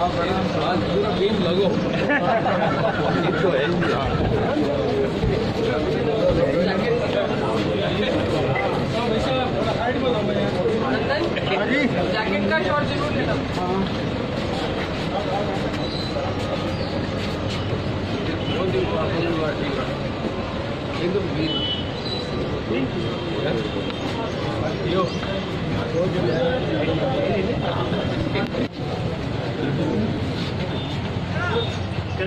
लगो जैकेट का शॉट जरूर लेना। एकदम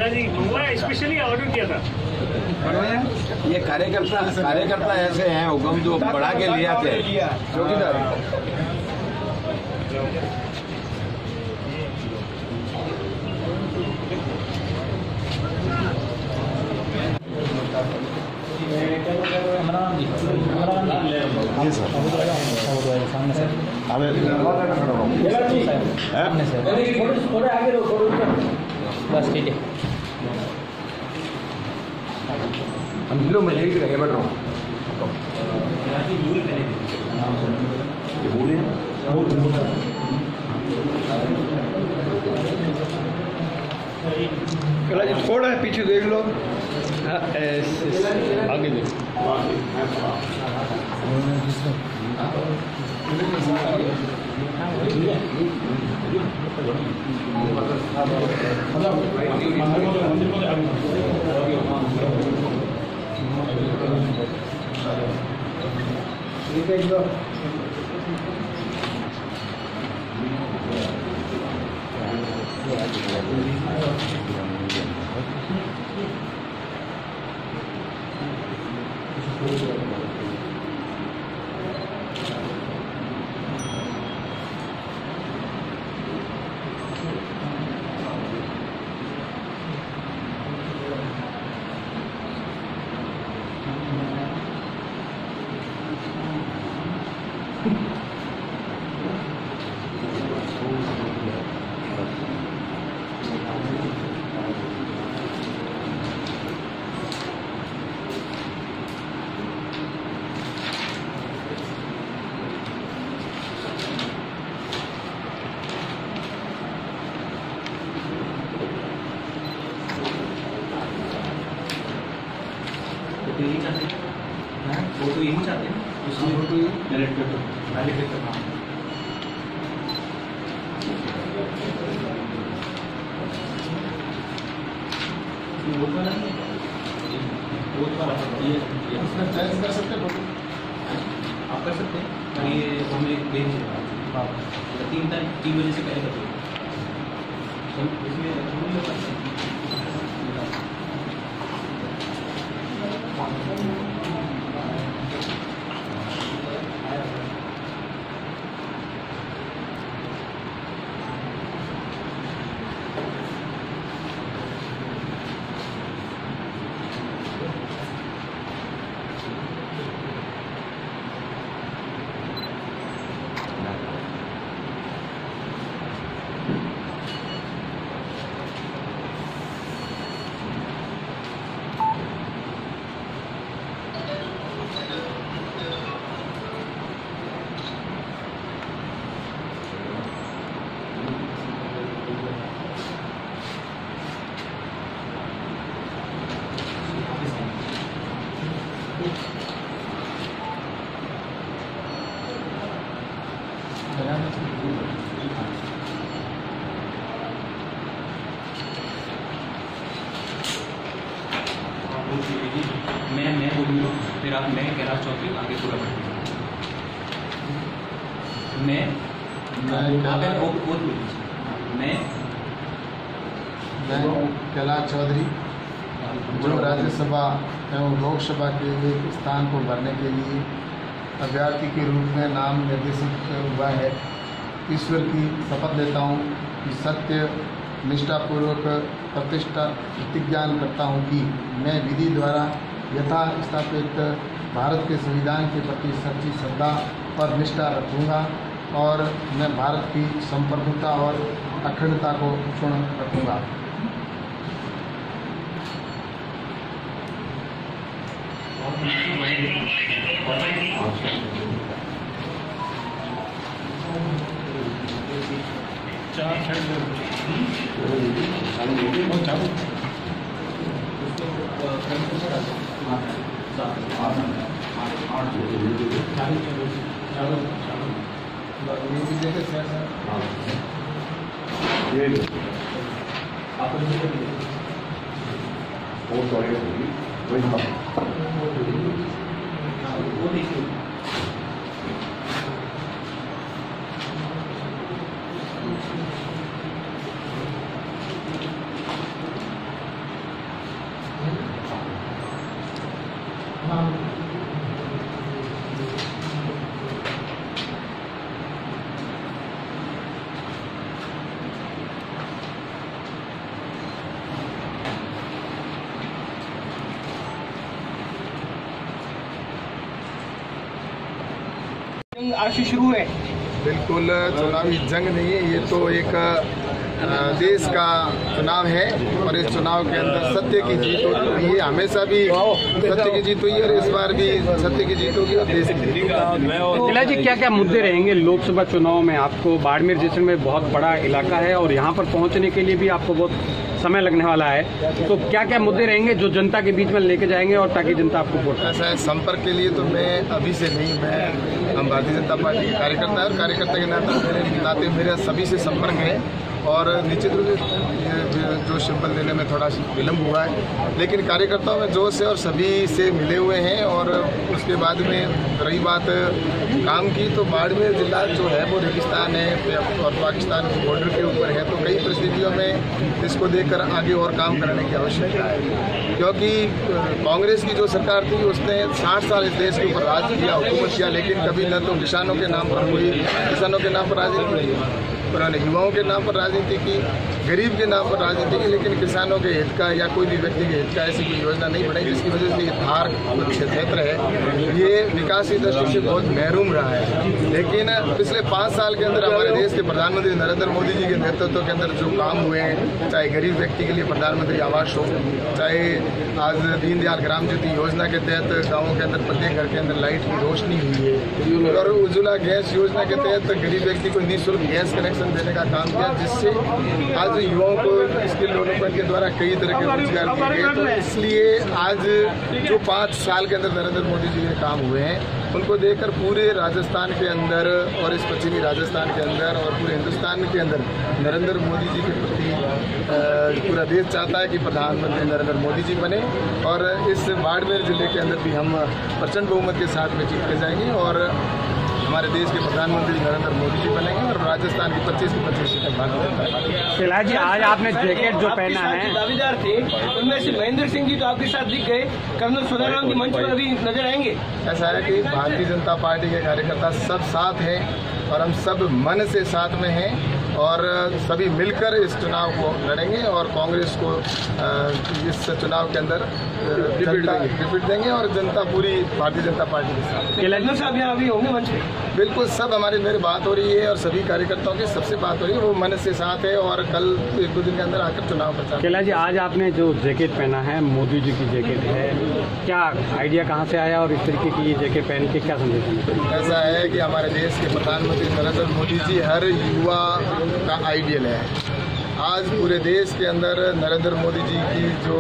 जी मंगवाया, स्पेशली ऑर्डर किया था। ये कार्यकर्ता ऐसे हैं हुक्म जो बढ़ा के ले आते हैं। चौकीदार जी सर, सामने सर, सामने सर, थोड़े आगे रहो, बस ठीक है। हम किलो में लेके रहे बैठ रहा हूँ। कला जी थोड़ा है पीछे देख लो। हाँ, आगे देखो। फोटो यही चाहते हैं, उसमें फोटो डायरेक्ट कर दो, डायरेक्ट कर दो। वो वाला नहीं है, वो वाला ये इसमें चॉइस कर सकते हो, आप कर सकते हैं। ये हमें भेज 3 बजे से पहले कर दो। इसमें मैं बोलूँगा, फिर आप मैं कैलाश चौधरी आगे पूरा बढ़ेंगे। मैं कैलाश चौधरी जो राज्यसभा एवं लोकसभा के एक स्थान को भरने के लिए अभ्यर्थी के रूप में नाम निर्देशित हुआ है, ईश्वर की शपथ लेता हूँ कि सत्य निष्ठापूर्वक प्रतिज्ञा करता हूँ कि मैं विधि द्वारा यथा स्थापित भारत के संविधान के प्रति सच्ची श्रद्धा और निष्ठा रखूँगा और मैं भारत की संप्रभुता और अखंडता को क्षुण्ण रखूँगा। आज से शुरू है। बिल्कुल चुनावी जंग नहीं है, ये तो एक देश का चुनाव है और इस चुनाव के अंदर सत्य की जीत होती है। हमेशा भी सत्य की जीत हुई है और इस बार भी सत्य की जीत होगी और देश की जीत होगी। किला जी, क्या क्या मुद्दे रहेंगे लोकसभा चुनाव में? आपको बाड़मेर जैसलमेर में बहुत बड़ा इलाका है और यहाँ पर पहुँचने के लिए भी आपको बहुत समय लगने वाला है, तो क्या क्या मुद्दे रहेंगे जो जनता के बीच में लेके जाएंगे और ताकि जनता आपको वोट? ऐसा है, संपर्क के लिए तो मैं अभी से नहीं, हम भारतीय जनता पार्टी के कार्यकर्ता है और कार्यकर्ता के नाते मेरा सभी से संपर्क है और निश्चित रूप से जो शपथ लेने में थोड़ा विलम्ब हुआ है, लेकिन कार्यकर्ताओं में जोश है और सभी से मिले हुए हैं। और उसके बाद में रही बात काम की, तो बाड़मेर जिला जो है वो रेगिस्तान है और पाकिस्तान के बॉर्डर के ऊपर है, तो कई परिस्थितियों में इसको देखकर आगे और काम करने की आवश्यकता है, क्योंकि कांग्रेस की जो सरकार थी उसने 60 साल इस देश के ऊपर राज किया, हुकूमत किया, लेकिन कभी न तो किसानों के नाम पर हुई, किसानों के नाम पर राजनीति हुई, उन्होंने युवाओं के नाम पर राजनीति की, गरीब के नाम पर राजनीति की, लेकिन किसानों के हित का या कोई भी व्यक्ति के हित का ऐसी कोई योजना नहीं बनाई, जिसकी वजह से ये धार क्षेत्र है ये विकास की दृष्टि से बहुत महरूम रहा है। लेकिन पिछले 5 साल के अंदर हमारे देश के प्रधानमंत्री नरेंद्र मोदी जी के नेतृत्व के अंदर जो काम हुए हैं, चाहे गरीब व्यक्ति के लिए प्रधानमंत्री आवास हो, चाहे आज दीनदयाल ग्राम ज्योति योजना के तहत गाँवों के अंदर प्रत्येक घर के अंदर लाइट की रोशनी हुई है, और उज्ज्वला गैस योजना के तहत गरीब व्यक्ति को निःशुल्क गैस कनेक्शन देने का काम किया, जिससे आज युवाओं को स्किल डेवलपमेंट के द्वारा कई तरह के रोजगार दिए गए। तो इसलिए आज जो 5 साल के अंदर नरेंद्र मोदी जी के काम हुए हैं, उनको देखकर पूरे राजस्थान के अंदर और इस पश्चिमी राजस्थान के अंदर और पूरे हिंदुस्तान के अंदर नरेंद्र मोदी जी के प्रति पूरा देश चाहता है कि प्रधानमंत्री नरेंद्र मोदी जी बने, और इस बाड़मेर जिले के अंदर भी हम प्रचंड बहुमत के साथ में जीत के जाएंगे और हमारे देश के प्रधानमंत्री नरेंद्र मोदी जी बनेंगे और राजस्थान की 25 की 25 सीटें भारतीय जनता पार्टी। किला जी, आज आपने जैकेट जो पहना है, दावेदार थे उनमें से महेंद्र सिंह जी तो आपके साथ दिख गए, कर्नल सुधाराम जी मंच पर अभी नजर आएंगे। ऐसा है कि भारतीय जनता पार्टी के कार्यकर्ता सब साथ हैं और हम सब मन से साथ में हैं और सभी मिलकर इस चुनाव को लड़ेंगे और कांग्रेस को इस चुनाव के अंदर डिफीट देंगे और जनता पूरी भारतीय जनता पार्टी के साथ। कर्नल साहब यहाँ अभी होंगे मंच पे? बिल्कुल, सब मेरी बात हो रही है और सभी कार्यकर्ताओं की सबसे बात हो रही है, वो मन से साथ है और कल 1-2 दिन के अंदर आकर चुनाव प्रचार। किला जी, आज आपने जो जैकेट पहना है मोदी जी की जैकेट है, क्या आइडिया कहाँ से आया और इस तरीके की ये जैकेट पहन के क्या संदेश? ऐसा है कि हमारे देश के प्रधानमंत्री नरेंद्र मोदी जी हर युवा का आइडियल है। आज पूरे देश के अंदर नरेंद्र मोदी जी की जो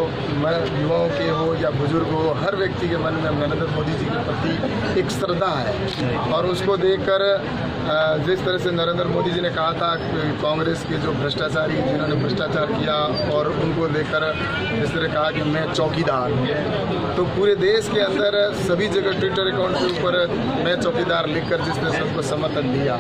युवाओं के हो या बुजुर्ग हो, हर व्यक्ति के मन में नरेंद्र मोदी जी के प्रति एक श्रद्धा है और उसको देखकर जिस तरह से नरेंद्र मोदी जी ने कहा था कांग्रेस के जो भ्रष्टाचारी जिन्होंने भ्रष्टाचार किया और उनको लेकर जिस तरह कहा कि मैं चौकीदार हूँ, तो पूरे देश के अंदर सभी जगह ट्विटर अकाउंट के ऊपर मैं चौकीदार लिखकर जिस तरह से उनको समर्थन दिया,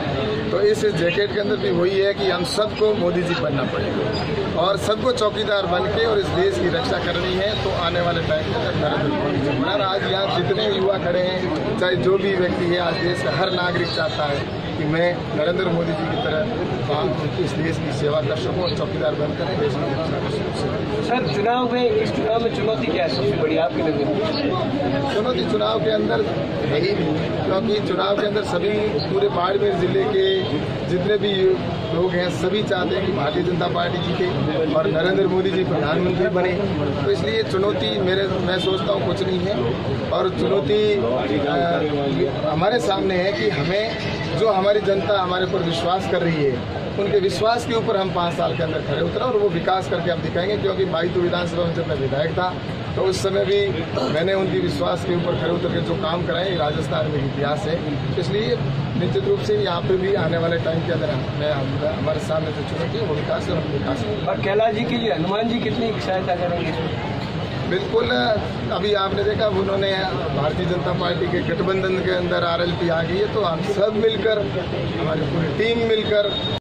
तो इस जैकेट के अंदर भी वही है कि हम सबको मोदी जी बनना पड़ेगा और सबको चौकीदार बन के और इस देश की रक्षा करनी है। तो आने वाले टाइम के अंदर नरेंद्र मोदी जी बनना। आज यहाँ जितने युवा खड़े हैं, चाहे जो भी व्यक्ति है, आज देश का हर नागरिक चाहता है कि मैं नरेंद्र मोदी जी की तरह इस देश की सेवा कर सकूँ और चौकीदार बनकर देश में रक्षा कर सकूँ। सर, चुनाव में इस चुनाव में चुनौती क्या है सबसे बड़ी आपकी नजर में? चुनौती चुनाव के अंदर है ही नहीं, क्योंकि चुनाव के अंदर सभी पूरे बाड़मेर जिले के जितने भी लोग हैं सभी चाहते हैं कि भारतीय जनता पार्टी जीते और नरेंद्र मोदी जी प्रधानमंत्री बने। तो इसलिए चुनौती मैं सोचता हूँ कुछ नहीं है और चुनौती हमारे सामने है कि हमें जो हमारी जनता हमारे पर विश्वास कर रही है उनके विश्वास के ऊपर हम 5 साल के अंदर खड़े उतरे और वो विकास करके हम दिखाएंगे। क्योंकि बाईतू विधानसभा में जब मैं विधायक था तो उस समय भी मैंने उनकी विश्वास के ऊपर खड़े उतर के जो काम कराए, ये राजस्थान में इतिहास है। इसलिए निश्चित रूप से यहाँ पे भी आने वाले टाइम के अंदर हमारे सामने जो चुनौती है वो विकास है और हम विकास करेंगे। और कैलाश जी के लिए हनुमान जी कितनी सहायता करेंगे? बिल्कुल, अभी आपने देखा उन्होंने भारतीय जनता पार्टी के गठबंधन के अंदर RLP आ गई है, तो हम सब मिलकर, हमारी पूरी टीम मिलकर